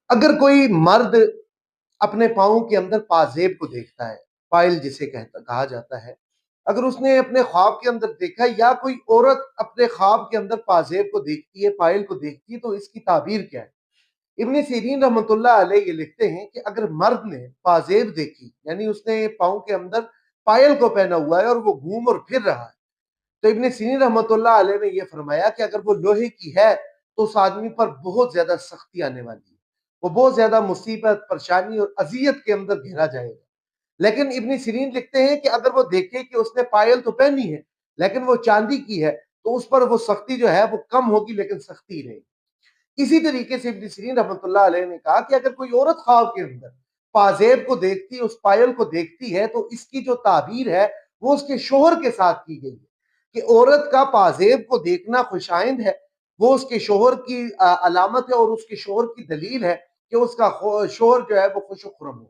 اگر کوئی مرد اپنے پاؤں کے اندر پازیب کو دیکھتا ہے، پائل جسے کہا جاتا ہے، اگر اس نے اپنے خواب کے اندر دیکھا یا کوئی عورت اپنے خواب کے اندر پازیب کو دیکھتی ہے، پائل کو دیکھتی ہے، تو اس کی تعبیر کیا ہے؟ ابن سیرین رحمۃ اللہ علیہ یہ لکھتے ہیں کہ اگر مرد نے پازیب دیکھی، یعنی اس نے پاؤں کے اندر پائل کو پہنا ہوا ہے اور وہ گھوم اور پھر رہا ہے، تو ابن سیرین رحمۃ اللہ علیہ نے یہ فرمایا کہ اگر وہ لوہے کی ہے تو اس آدمی پر بہت زیادہ سختی آنے والی ہے، وہ بہت زیادہ مصیبت، پریشانی اور اذیت کے اندر گھیرا جائے گا۔ لیکن ابن سیرین لکھتے ہیں کہ اگر وہ دیکھے کہ اس نے پائل تو پہنی ہے لیکن وہ چاندی کی ہے، تو اس پر وہ سختی جو ہے وہ کم ہوگی لیکن سختی رہے گی۔ اسی طریقے سے ابن سیرین رحمۃ اللہ علیہ نے کہا کہ اگر کوئی عورت خواب کے اندر پازیب کو دیکھتی، اس پائل کو دیکھتی ہے، تو اس کی جو تعبیر ہے وہ اس کے شوہر کے ساتھ کی گئی ہے کہ عورت کا پازیب کو دیکھنا خوشائند ہے، وہ اس کے شوہر کی علامت ہے اور اس کے شوہر کی دلیل ہے کہ اس کا شوہر جو ہے وہ خوش و خرم ہو۔